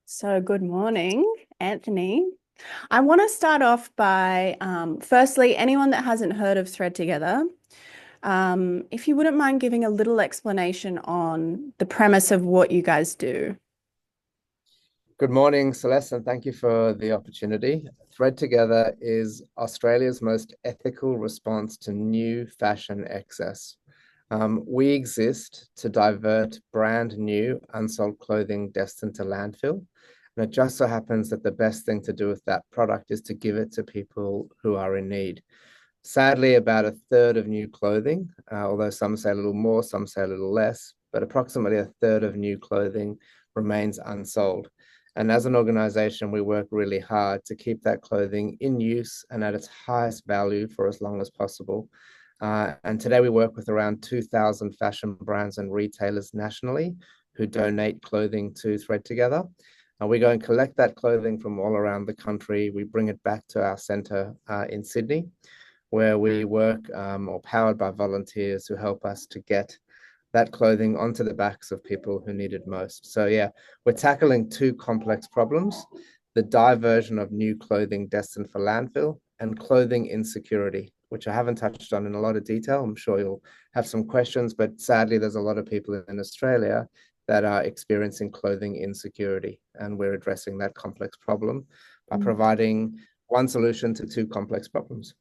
So, good morning, Anthony. I want to start off by firstly, anyone that hasn't heard of Thread Together, if you wouldn't mind giving a little explanation on the premise of what you guys do. Good morning, Celeste, and thank you for the opportunity. Thread Together is Australia's most ethical response to new fashion excess. We exist to divert brand new, unsold clothing destined to landfill. And it just so happens that the best thing to do with that product is to give it to people who are in need. Sadly, about a third of new clothing, although some say a little more, some say a little less, but approximately a third of new clothing remains unsold. And as an organization, we work really hard to keep that clothing in use and at its highest value for as long as possible. And today we work with around 2,000 fashion brands and retailers nationally who donate clothing to Thread Together. We go and collect that clothing from all around the country. We bring it back to our center in Sydney, where we work or powered by volunteers who help us to get that clothing onto the backs of people who need it most. So yeah, we're tackling two complex problems: the diversion of new clothing destined for landfill and clothing insecurity, which I haven't touched on in a lot of detail. I'm sure you'll have some questions, but sadly, there's a lot of people in Australia that are experiencing clothing insecurity, and we're addressing that complex problem by providing one solution to two complex problems.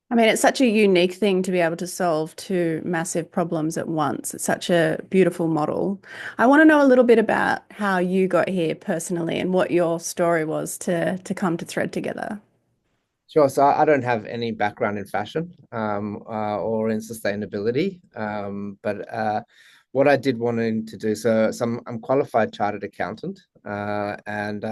I mean, it's such a unique thing to be able to solve two massive problems at once. It's such a beautiful model. I want to know a little bit about how you got here personally and what your story was to come to Thread Together. Sure. So I don't have any background in fashion or in sustainability, but what I did wanting to do, I'm qualified chartered accountant, and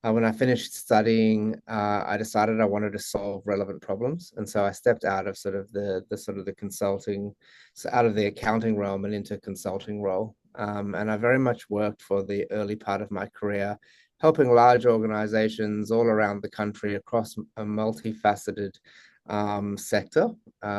when I finished studying, I decided I wanted to solve relevant problems, and so I stepped out of sort of the sort of the consulting, so out of the accounting realm and into consulting role, and I very much worked for the early part of my career helping large organizations all around the country across a multifaceted sector.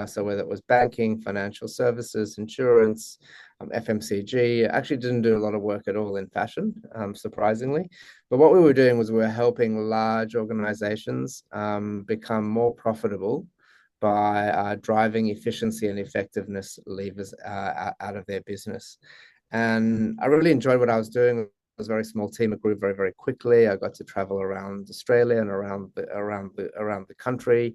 So whether it was banking, financial services, insurance, FMCG, I actually didn't do a lot of work at all in fashion, surprisingly. But what we were doing was we were helping large organizations become more profitable by driving efficiency and effectiveness levers out of their business. And I really enjoyed what I was doing. It was a very small team. It grew very, very quickly. I got to travel around Australia and around the country,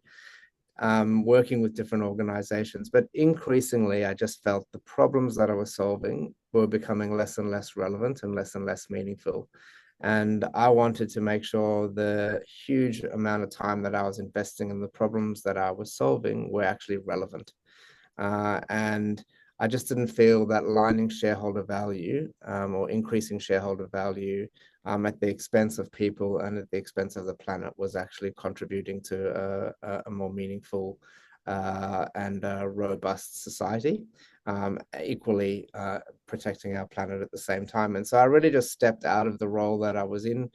working with different organizations. But increasingly, I just felt the problems that I was solving were becoming less and less relevant and less meaningful. And I wanted to make sure the huge amount of time that I was investing in the problems that I was solving were actually relevant. And I just didn't feel that lining shareholder value or increasing shareholder value at the expense of people and at the expense of the planet was actually contributing to a more meaningful and robust society, equally protecting our planet at the same time. And so I really just stepped out of the role that I was in,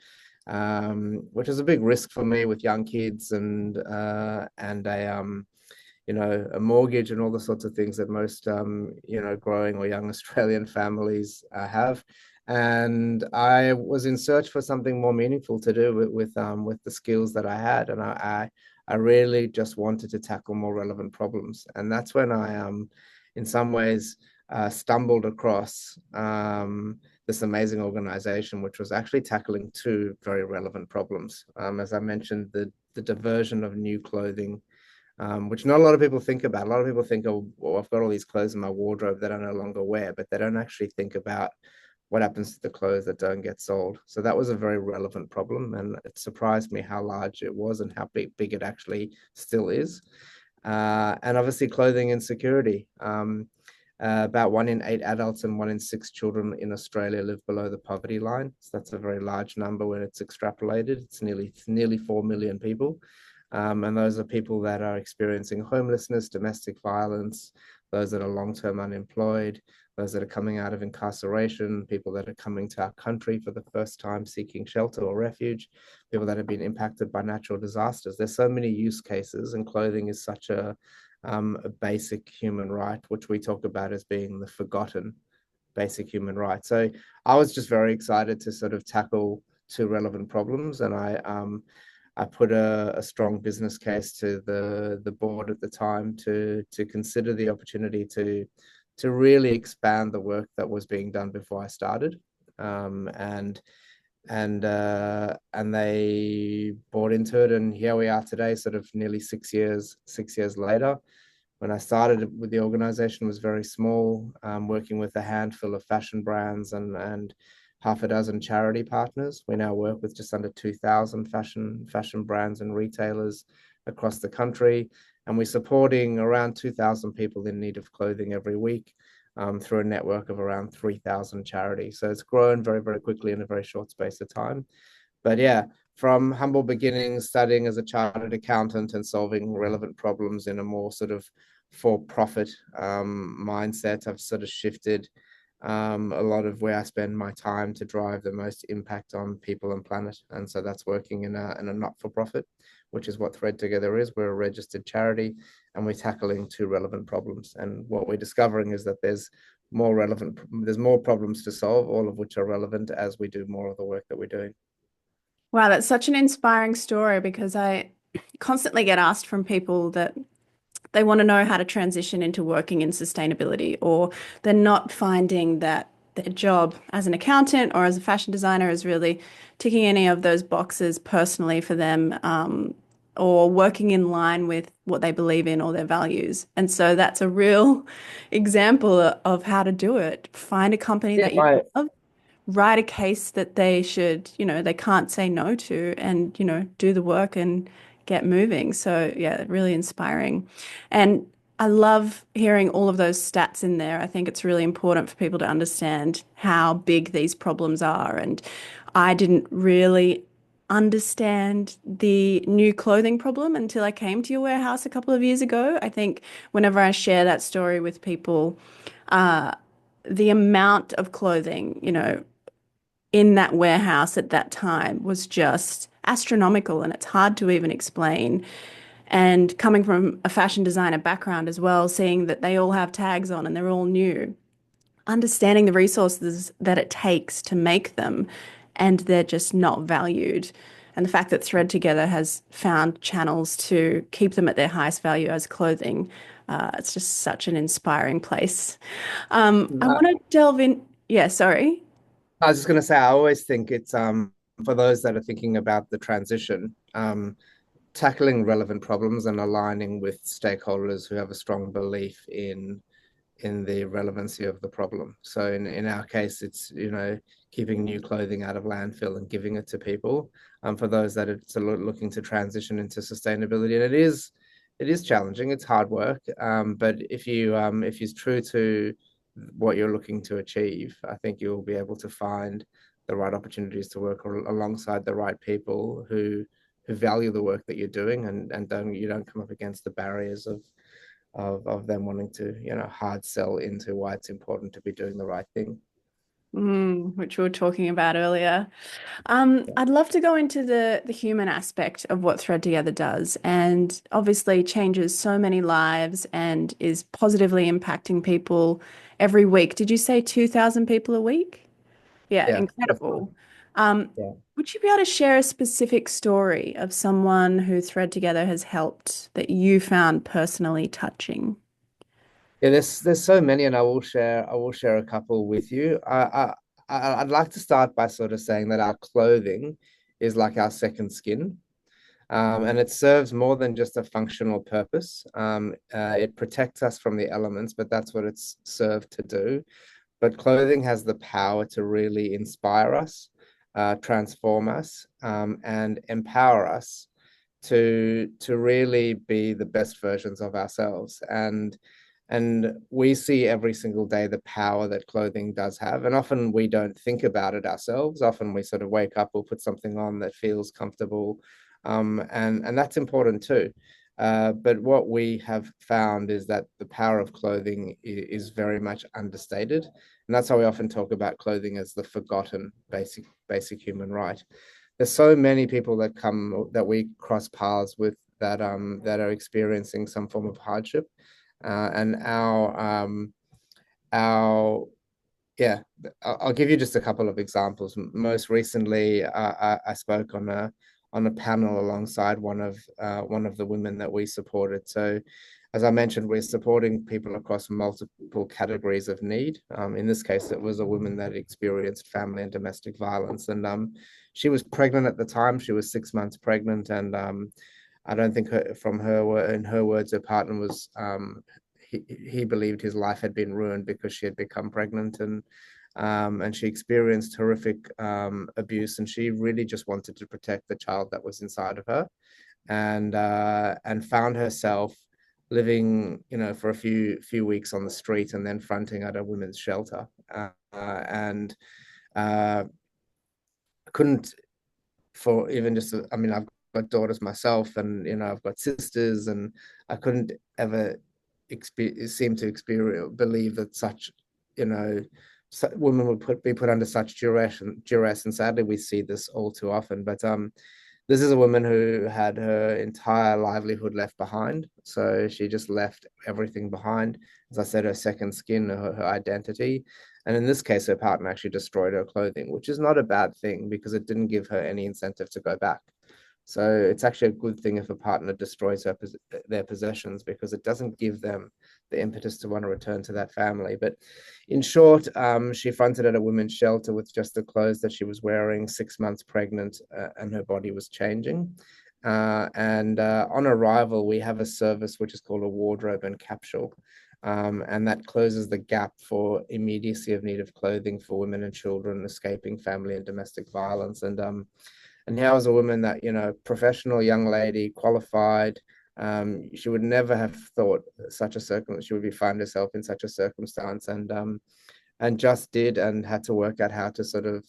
which was a big risk for me with young kids and a mortgage and all the sorts of things that most, growing or young Australian families have. And I was in search for something more meaningful to do with the skills that I had, and I really just wanted to tackle more relevant problems. And that's when in some ways, stumbled across this amazing organization, which was actually tackling two very relevant problems. As I mentioned, the diversion of new clothing, which not a lot of people think about. A lot of people think, oh, well, I've got all these clothes in my wardrobe that I no longer wear, but they don't actually think about what happens to the clothes that don't get sold. So that was a very relevant problem, and it surprised me how large it was and how big it actually still is. And obviously, clothing insecurity. About 1 in 8 adults and 1 in 6 children in Australia live below the poverty line. So that's a very large number when it's extrapolated. It's nearly 4 million people. And those are people that are experiencing homelessness, domestic violence, those that are long-term unemployed, those that are coming out of incarceration, people that are coming to our country for the first time seeking shelter or refuge, people that have been impacted by natural disasters. There's so many use cases, and clothing is such a basic human right, which we talk about as being the forgotten basic human right. So I was just very excited to sort of tackle to relevant problems, and I put a strong business case to the board at the time to consider the opportunity to really expand the work that was being done before I started. And and they bought into it, and here we are today, sort of nearly 6 years later. When I started with the organization, was very small, working with a handful of fashion brands and half a dozen charity partners. We now work with just under 2,000 fashion brands and retailers across the country, and we're supporting around 2,000 people in need of clothing every week, through a network of around 3,000 charities. So it's grown very, very quickly in a very short space of time. But yeah, from humble beginnings, studying as a chartered accountant and solving relevant problems in a more sort of for-profit mindset, I've sort of shifted a lot of where I spend my time to drive the most impact on people and planet. And so that's working in a not-for-profit, which is what Thread Together is. We're a registered charity, and we're tackling two relevant problems. And what we're discovering is that there's more problems to solve, all of which are relevant as we do more of the work that we're doing. Wow, that's such an inspiring story because I constantly get asked from people that they want to know how to transition into working in sustainability, or they're not finding that their job as an accountant or as a fashion designer is really ticking any of those boxes personally for them, or working in line with what they believe in or their values. And so that's a real example of how to do it. Find a company Yeah, that you love, write a case that they should, they can't say no to, and, do the work and get moving. So, yeah, really inspiring. And I love hearing all of those stats in there. I think it's really important for people to understand how big these problems are. And I didn't really understand the new clothing problem until I came to your warehouse a couple of years ago. I think whenever I share that story with people, uh, the amount of clothing, in that warehouse at that time was just astronomical, and it's hard to even explain. And coming from a fashion designer background as well, seeing that they all have tags on and they're all new, understanding the resources that it takes to make them, and they're just not valued. And the fact that Thread Together has found channels to keep them at their highest value as clothing, it's just such an inspiring place. I want to delve in. Yeah, sorry. I was just going to say, I always think it's for those that are thinking about the transition, tackling relevant problems and aligning with stakeholders who have a strong belief in the relevancy of the problem. So in our case, it's, keeping new clothing out of landfill and giving it to people. For those that are sort of looking to transition into sustainability, and it is challenging. It's hard work. But if you're true to what you're looking to achieve, I think you'll be able to find the right opportunities to work alongside the right people who value the work that you're doing, and you don't come up against the barriers of them wanting to, hard sell into why it's important to be doing the right thing. Which we were talking about earlier. I'd love to go into the human aspect of what Thread Together does, and obviously changes so many lives and is positively impacting people every week. Did you say 2,000 people a week? Yeah, Yeah, that's fine. incredible. Um, Yeah. would you be able to share a specific story of someone who Thread Together has helped that you found personally touching? Yeah, there's so many, and I will share a couple with you. I'd like to start by sort of saying that our clothing is like our second skin. And it serves more than just a functional purpose. It protects us from the elements, but that's what it's served to do. But clothing has the power to really inspire us, transform us, and empower us to really be the best versions of ourselves. And we see every single day the power that clothing does have. And often we don't think about it ourselves. Often we sort of wake up, we'll put something on that feels comfortable. And that's important too. But what we have found is that the power of clothing is very much understated. And that's why we often talk about clothing as the forgotten basic human right. There's so many people that we cross paths with that are experiencing some form of hardship, and our Yeah, I'll give you just a couple of examples. Most recently, I spoke on a panel alongside one of the women that we supported. So, as I mentioned, we're supporting people across multiple categories of need. In this case, it was a woman that experienced family and domestic violence, and she was pregnant at the time. She was 6 months pregnant, and I don't think in her words, her partner was he believed his life had been ruined because she had become pregnant, and she experienced horrific abuse, and she really just wanted to protect the child that was inside of her, and found herself living, for a few weeks on the street, and then fronting at a women's shelter, and uh, couldn't for even just I mean, I've got daughters myself, and I've got sisters, and I couldn't ever seem to experience believe that such, you know women would be put under such duress, and sadly we see this all too often. But this is a woman who had her entire livelihood left behind, so she just left everything behind. As I said, her second skin, her identity. And in this case, her partner actually destroyed her clothing, which is not a bad thing because it didn't give her any incentive to go back. So it's actually a good thing if a partner destroys their possessions, because it doesn't give them the impetus to want to return to that family. But in short, she fronted at a women's shelter with just the clothes that she was wearing, 6 months pregnant, and her body was changing. And on arrival, we have a service which is called a wardrobe and capsule. And that closes the gap for immediacy of need of clothing for women and children escaping family and domestic violence. And here was a woman that, professional young lady, qualified. She would never have thought such a she would be find herself in such a circumstance, and just did, and had to work out how to sort of,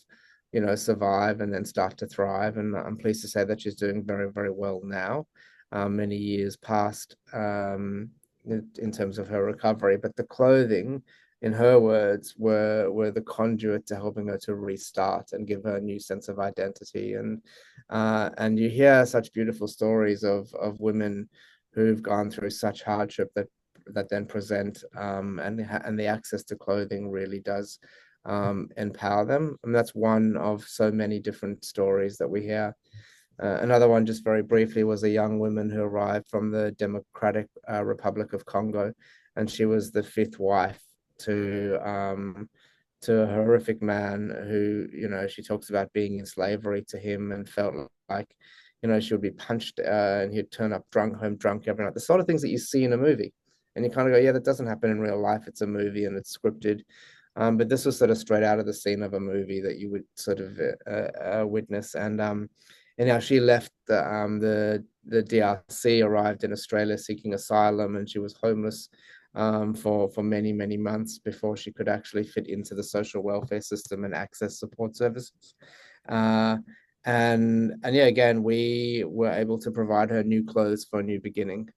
survive and then start to thrive. And I'm pleased to say that she's doing very, very well now, many years past, in terms of her recovery. But the clothing, in her words, were the conduit to helping her to restart and give her a new sense of identity. And you hear such beautiful stories of women who've gone through such hardship that then present, and the access to clothing really does empower them. And that's one of so many different stories that we hear. Another one, just very briefly, was a young woman who arrived from the Democratic Republic of Congo, and she was the fifth wife to a horrific man who, she talks about being in slavery to him, and felt like, she would be punched, and he'd turn up home drunk every night. The sort of things that you see in a movie, and you kind of go, yeah, that doesn't happen in real life. It's a movie and it's scripted. But this was sort of straight out of the scene of a movie that you would sort of witness. And now she left the DRC, arrived in Australia seeking asylum, and she was homeless for many, many months before she could actually fit into the social welfare system and access support services. Uh, and yeah, again, we were able to provide her new clothes for a new beginning.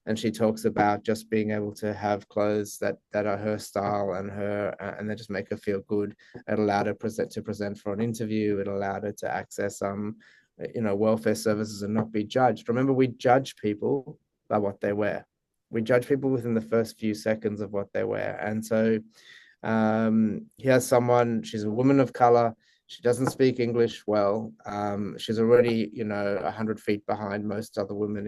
And she talks about just being able to have clothes that are her style and and they just make her feel good. It allowed her to present for an interview. It allowed her to access welfare services and not be judged. Remember, we judge people by what they wear. We judge people within the first few seconds of what they wear. And so here's someone, she's a woman of color. She doesn't speak English well. She's already, 100 feet behind most other women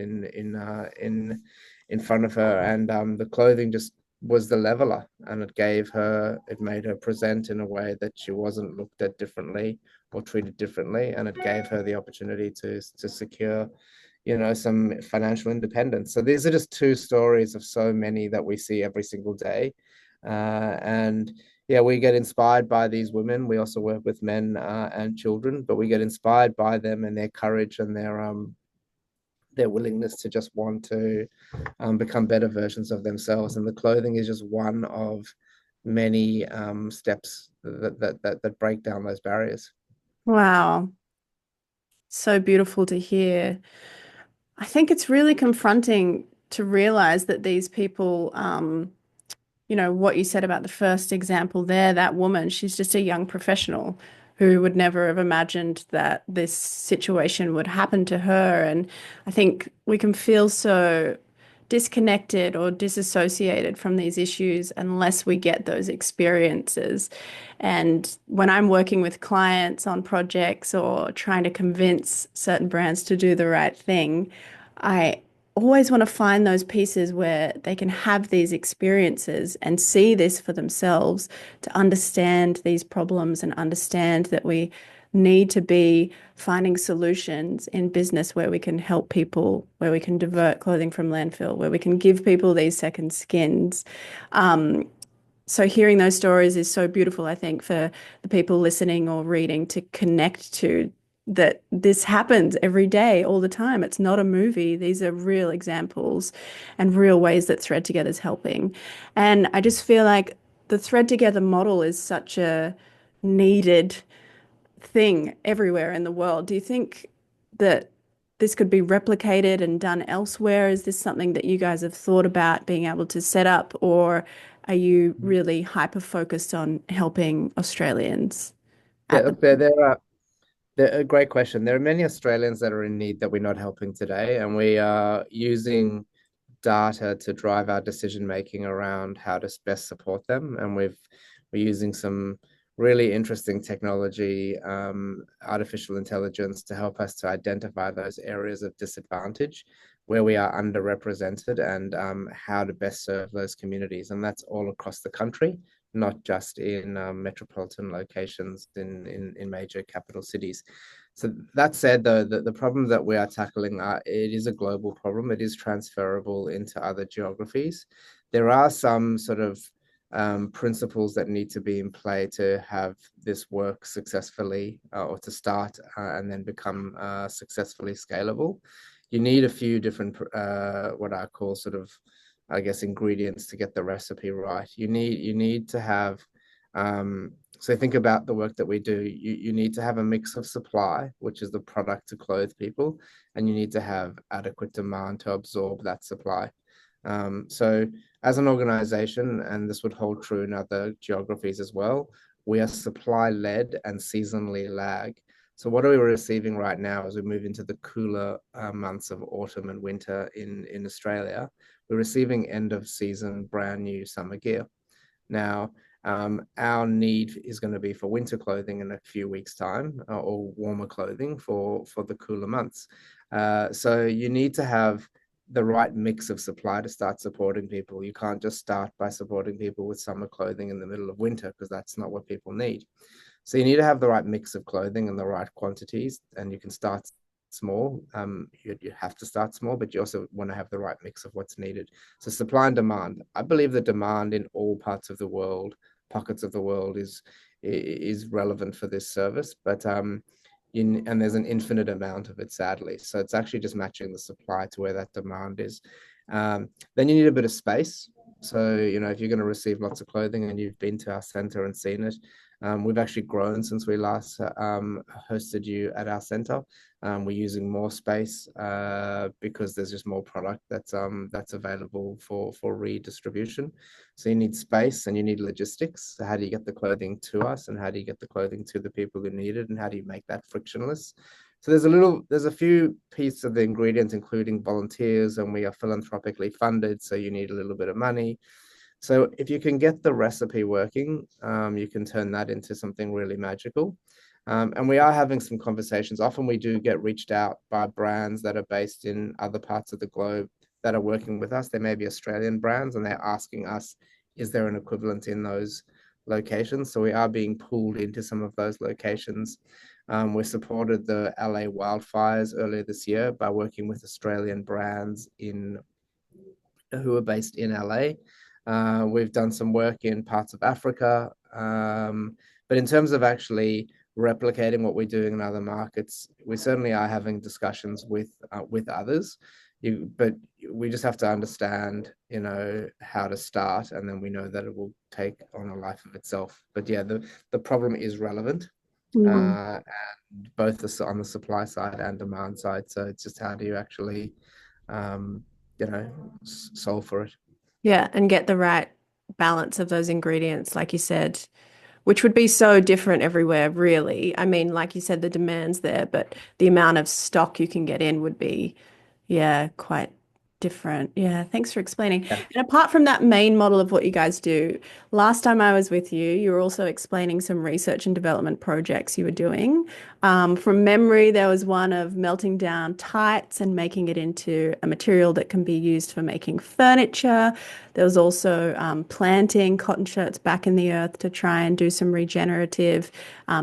in front of her, and the clothing just was the leveler, and it made her present in a way that she wasn't looked at differently or treated differently, and it gave her the opportunity to secure, some financial independence. So these are just two stories of so many that we see every single day, and yeah, we get inspired by these women. We also work with men and children, but we get inspired by them and their courage and their willingness to just want to become better versions of themselves. And the clothing is just one of many steps that break down those barriers. Wow. So beautiful to hear. I think it's really confronting to realize that these people, what you said about the first example there, that woman, she's just a young professional who would never have imagined that this situation would happen to her. And I think we can feel so disconnected or disassociated from these issues unless we get those experiences. And when I'm working with clients on projects or trying to convince certain brands to do the right thing, I always want to find those pieces where they can have these experiences and see this for themselves to understand these problems and understand that we need to be finding solutions in business where we can help people, where we can divert clothing from landfill, where we can give people these second skins. Um, so hearing those stories is so beautiful, I think, for the people listening or reading to connect to that this happens every day, all the time. It's not a movie. These are real examples and real ways that Thread Together is helping. And I just feel like the Thread Together model is such a needed thing everywhere in the world. Do you think that this could be replicated and done elsewhere? Is this something that you guys have thought about being able to set up, or are you really hyper focused on helping Australians Yeah, at the look, they're a great question. There are many Australians that are in need that we're not helping today, and we are using data to drive our decision making around how to best support them. And we're using some really interesting technology, artificial intelligence, to help us to identify those areas of disadvantage where we are underrepresented, and how to best serve those communities. And that's all across the country, not just in metropolitan locations in major capital cities. So that said, though, the problem that we are tackling, it is a global problem. It is transferable into other geographies. There are some sort of principles that need to be in play to have this work successfully, or to start and then become successfully scalable. You need a few different, what I call sort of, I guess, ingredients to get the recipe right. You need to have, so think about the work that we do. You need to have a mix of supply, which is the product to clothe people, and you need to have adequate demand to absorb that supply. So as an organization, and this would hold true in other geographies as well, we are supply led and seasonally lag. So what are we receiving right now as we move into the cooler months of autumn and winter in Australia? We're receiving end of season brand new summer gear. Now, our need is going to be for winter clothing in a few weeks' time, or warmer clothing for the cooler months. So you need to have the right mix of supply to start supporting people. You can't just start by supporting people with summer clothing in the middle of winter, because that's not what people need. So you need to have the right mix of clothing and the right quantities, and you can start small. You have to start small, but you also want to have the right mix of what's needed. So supply and demand. I believe the demand in all parts of the world, pockets of the world, is relevant for this service, but and there's an infinite amount of it, sadly. So it's actually just matching the supply to where that demand is. Then you need a bit of space. So, if you're going to receive lots of clothing and you've been to our center and seen it, we've actually grown since we last hosted you at our center. We're using more space because there's just more product that's available for redistribution. So you need space and you need logistics. So how do you get the clothing to us, and how do you get the clothing to the people who need it, and how do you make that frictionless? So there's a few pieces of the ingredients, including volunteers, and we are philanthropically funded. So you need a little bit of money. So if you can get the recipe working, you can turn that into something really magical. And we are having some conversations. Often we do get reached out by brands that are based in other parts of the globe that are working with us. They may be Australian brands, and they're asking us, is there an equivalent in those locations? So we are being pulled into some of those locations. We supported the LA wildfires earlier this year by working with Australian brands who are based in LA. We've done some work in parts of Africa. But in terms of actually replicating what we're doing in other markets, we certainly are having discussions with others. But we just have to understand, how to start, and then we know that it will take on a life of itself. But yeah, the problem is relevant, Mm. and both on the supply side and demand side. So it's just how do you actually, um, solve for it. Yeah, and get the right balance of those ingredients, like you said, which would be so different everywhere, really. I mean, like you said, the demand's there, but the amount of stock you can get in would be, yeah, quite. different. Yeah, thanks for explaining. Yeah. And apart from that main model of what you guys do, last time I was with you, you were also explaining some research and development projects you were doing. From memory, there was one of melting down tights and making it into a material that can be used for making furniture. There was also planting cotton shirts back in the earth to try and do some regenerative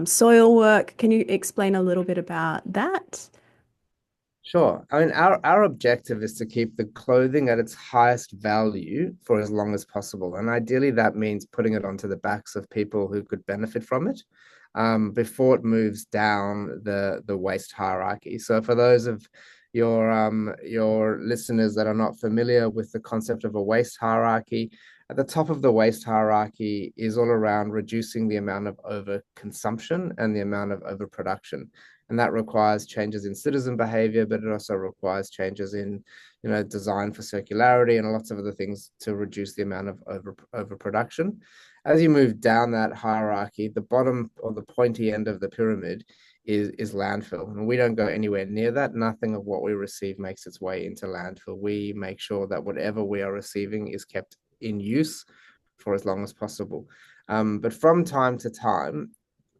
soil work. Can you explain a little bit about that? Sure. I mean, our objective is to keep the clothing at its highest value for as long as possible. And ideally, that means putting it onto the backs of people who could benefit from it before it moves down the waste hierarchy. So for those of your listeners that are not familiar with the concept of a waste hierarchy, at the top of the waste hierarchy is all around reducing the amount of overconsumption and the amount of overproduction, and that requires changes in citizen behavior, but it also requires changes in, design for circularity and lots of other things to reduce the amount of overproduction. As you move down that hierarchy, the bottom or the pointy end of the pyramid is landfill, and we don't go anywhere near that. Nothing of what we receive makes its way into landfill. We make sure that whatever we are receiving is kept in use for as long as possible. But from time to time,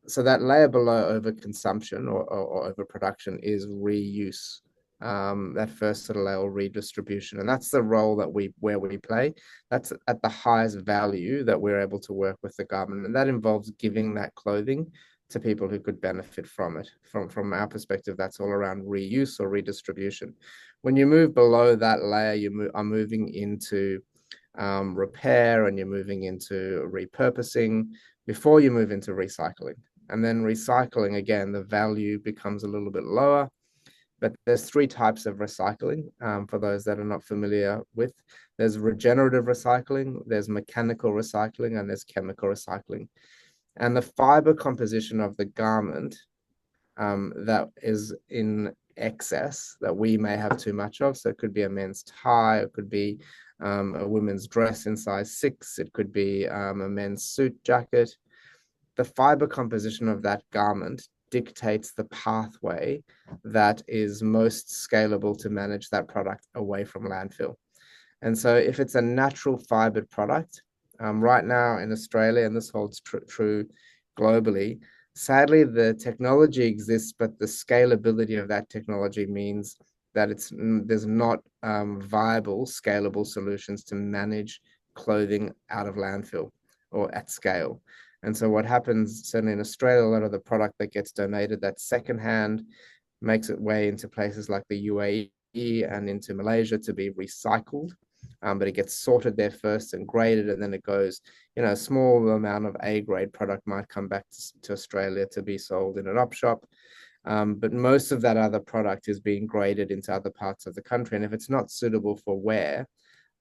so that layer below overconsumption or overproduction is reuse. That first sort of layer, redistribution, and that's the role that we play. That's at the highest value that we're able to work with the government, and that involves giving that clothing to people who could benefit from it. From our perspective, that's all around reuse or redistribution. When you move below that layer, are moving into repair, and you're moving into repurposing before you move into recycling. And then recycling, again, the value becomes a little bit lower. But there's three types of recycling for those that are not familiar with. There's regenerative recycling, there's mechanical recycling, and there's chemical recycling. And the fiber composition of the garment that is in excess that we may have too much of. So it could be a men's tie, it could be a women's dress in size 6, it could be a men's suit jacket. The fiber composition of that garment dictates the pathway that is most scalable to manage that product away from landfill. And so if it's a natural fibered product, right now in Australia, and this holds true globally, sadly, the technology exists, but the scalability of that technology means that there's not viable, scalable solutions to manage clothing out of landfill or at scale. And so what happens, certainly in Australia, a lot of the product that gets donated, that's secondhand, makes its way into places like the UAE and into Malaysia to be recycled. But it gets sorted there first and graded, and then it goes, a small amount of A grade product might come back to Australia to be sold in an op shop. But most of that other product is being graded into other parts of the country. And if it's not suitable for wear,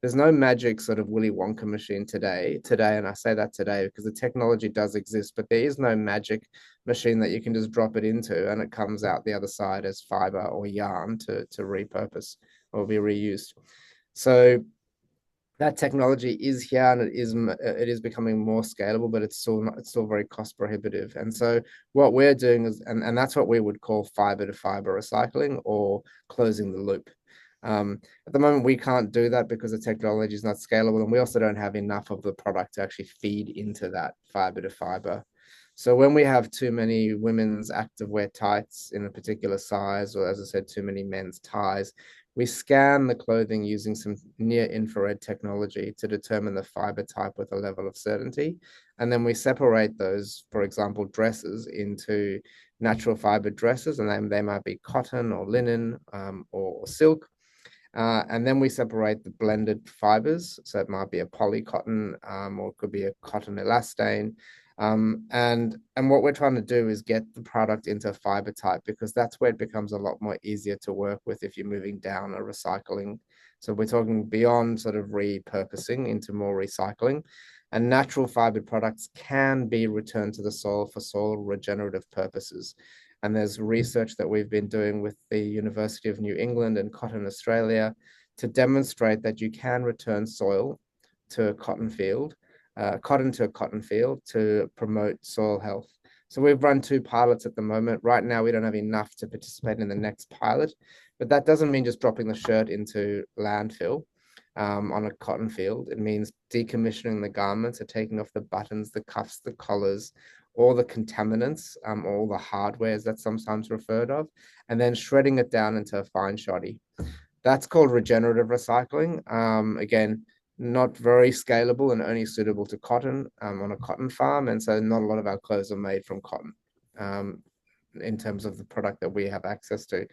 there's no magic sort of Willy Wonka machine today, and I say that today because the technology does exist, but there is no magic machine that you can just drop it into and it comes out the other side as fiber or yarn to repurpose or be reused. So that technology is here, and it is becoming more scalable, but it's still very cost prohibitive. And so what we're doing is, and that's what we would call fiber to fiber recycling or closing the loop. At the moment, we can't do that because the technology is not scalable, and we also don't have enough of the product to actually feed into that fiber to fiber. So when we have too many women's activewear tights in a particular size, or as I said, too many men's ties, we scan the clothing using some near infrared technology to determine the fiber type with a level of certainty. And then we separate those, for example, dresses into natural fiber dresses, and then they might be cotton or linen or silk. And then we separate the blended fibers. So it might be a poly cotton or it could be a cotton elastane. And what we're trying to do is get the product into fiber type, because that's where it becomes a lot more easier to work with if you're moving down a recycling. So we're talking beyond sort of repurposing into more recycling. And natural fibered products can be returned to the soil for soil regenerative purposes. And there's research that we've been doing with the University of New England and Cotton Australia to demonstrate that you can return soil to a cotton field, cotton to a cotton field to promote soil health. So we've run 2 pilots at the moment. Right now, we don't have enough to participate in the next pilot, But that doesn't mean just dropping the shirt into landfill on a cotton field. It means decommissioning the garments, so taking off the buttons, the cuffs, the collars, all the contaminants, all the hardware as that's sometimes referred of, and then shredding it down into a fine shoddy. That's called regenerative recycling. Again, not very scalable and only suitable to cotton on a cotton farm. And so not a lot of our clothes are made from cotton um, in terms of the product that we have access to.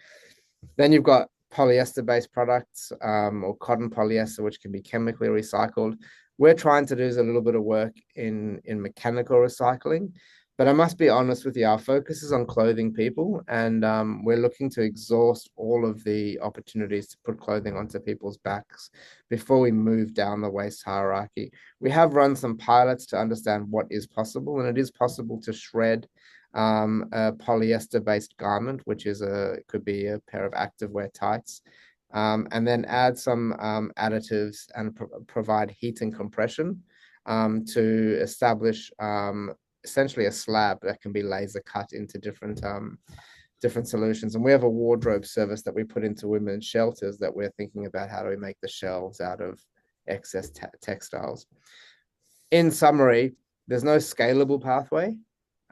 Then you've got polyester-based products or cotton polyester, which can be chemically recycled. We're trying to do a little bit of work in mechanical recycling, but I must be honest with you, our focus is on clothing people, and we're looking to exhaust all of the opportunities to put clothing onto people's backs before we move down the waste hierarchy. We have run some pilots to understand what is possible, and it is possible to shred a polyester-based garment, which is could be a pair of activewear tights, and then add some additives and provide heat and compression to establish essentially a slab that can be laser cut into different solutions. And we have a wardrobe service that we put into women's shelters that we're thinking about how do we make the shelves out of excess textiles. In summary, there's no scalable pathway.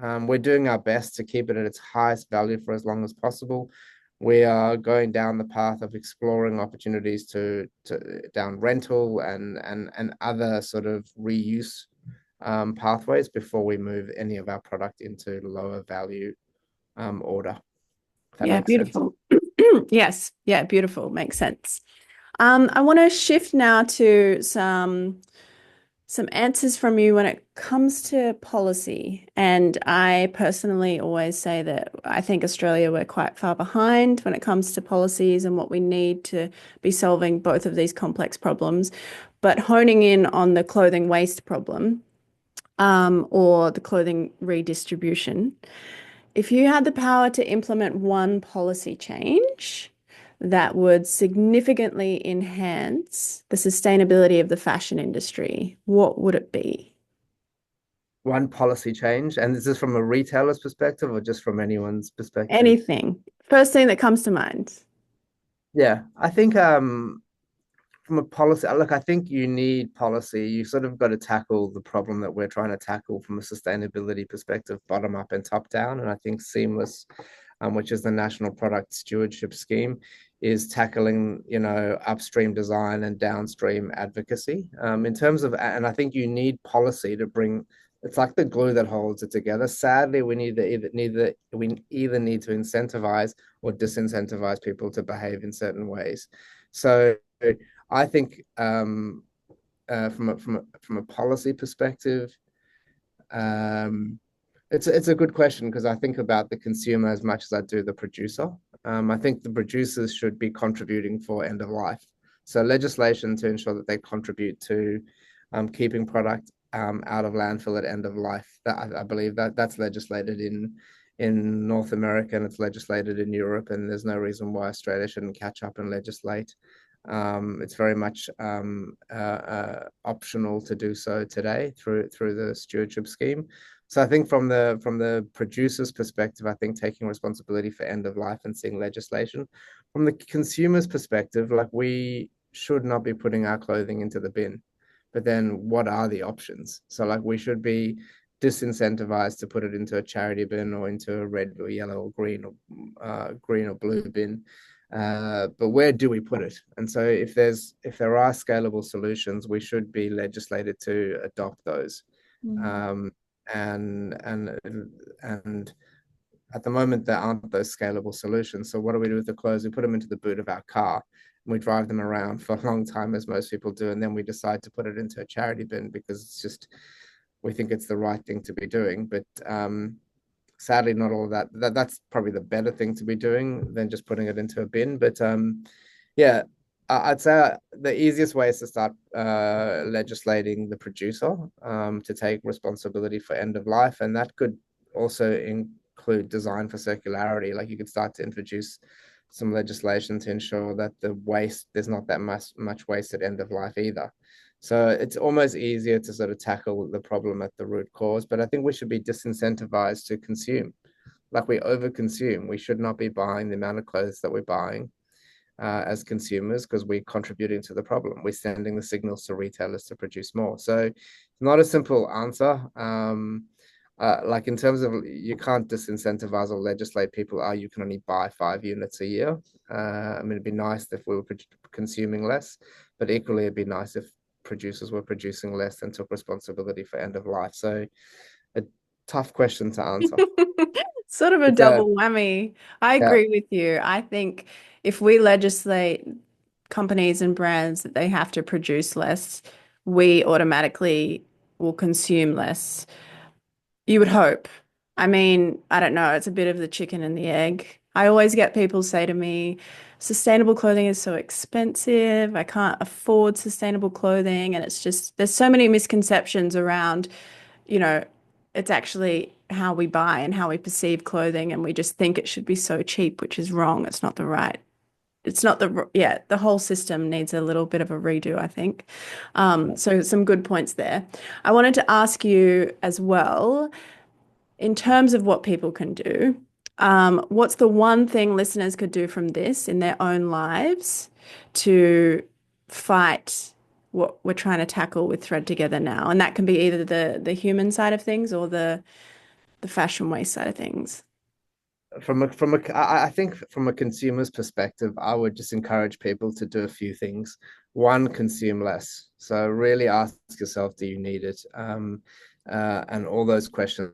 We're doing our best to keep it at its highest value for as long as possible. We are going down the path of exploring opportunities to down rental and other sort of reuse pathways before we move any of our product into lower value order. If that Yeah, makes sense. beautiful. Yes, yeah, beautiful. Makes sense. I want to shift now to some answers from you when it comes to policy. And I personally always say that I think Australia, we're quite far behind when it comes to policies and what we need to be solving both of these complex problems. But honing in on the clothing waste problem, or the clothing redistribution, if you had the power to implement one policy change that would significantly enhance the sustainability of the fashion industry, what would it be? One policy change, and is this from a retailer's perspective or just from anyone's perspective? Anything. First thing that comes to mind. Yeah, I think from a policy, look, I think you need policy. You sort of got to tackle the problem that we're trying to tackle from a sustainability perspective, bottom up and top down. And I think Seamless, which is the National Product Stewardship Scheme, is tackling, upstream design and downstream advocacy. In terms of, and I think you need policy to bring. It's like the glue that holds it together. Sadly, we either need to incentivize or disincentivize people to behave in certain ways. So I think from a policy perspective, um, it's a good question because I think about the consumer as much as I do the producer. I think the producers should be contributing for end of life. So legislation to ensure that they contribute to keeping product out of landfill at end of life. I believe that's legislated in North America and it's legislated in Europe, and there's no reason why Australia shouldn't catch up and legislate. It's very much optional to do so today through the stewardship scheme. So I think from the producer's perspective, I think taking responsibility for end of life and seeing legislation. From the consumer's perspective, like we should not be putting our clothing into the bin. But then what are the options? So like we should be disincentivized to put it into a charity bin or into a red or yellow or green or blue bin. But where do we put it? And so if there are scalable solutions, we should be legislated to adopt those. Mm. And at the moment there aren't those scalable solutions. So what do we do with the clothes? We put them into the boot of our car and we drive them around for a long time, as most people do, and then we decide to put it into a charity bin because it's just we think it's the right thing to be doing. But sadly, not all of that's probably the better thing to be doing than just putting it into a bin. But yeah, I'd say the easiest way is to start legislating the producer to take responsibility for end of life, and that could also include design for circularity. Like you could start to introduce some legislation to ensure that there's not that much waste at end of life either. So it's almost easier to sort of tackle the problem at the root cause, but I think we should be disincentivized to consume. Like we overconsume. We should not be buying the amount of clothes that we're buying. as consumers because we're contributing to the problem. We're sending the signals to retailers to produce more. So not a simple answer. Like in terms of you can't disincentivize or legislate people, you can only buy 5 units a year. I mean, it'd be nice if we were consuming less, but equally it'd be nice if producers were producing less and took responsibility for end of life. So a tough question to answer. Sort of a It's a double whammy. I Yeah, agree with you. I think if we legislate companies and brands that they have to produce less, we automatically will consume less. You would hope. I mean, I don't know. It's a bit of the chicken and the egg. I always get people say to me, sustainable clothing is so expensive. I can't afford sustainable clothing. And it's just, there's so many misconceptions around, you know, it's actually how we buy and how we perceive clothing. And we just think it should be so cheap, which is wrong. It's not the right. It's not yeah, the whole system needs a little bit of a redo, I think. So some good points there. I wanted to ask you as well in terms of what people can do, what's the one thing listeners could do from this in their own lives to fight what we're trying to tackle with Thread Together now? And that can be either the human side of things or the fashion waste side of things. I think from a consumer's perspective, I would just encourage people to do a few things. One, consume less. So really ask yourself, do you need it? And all those questions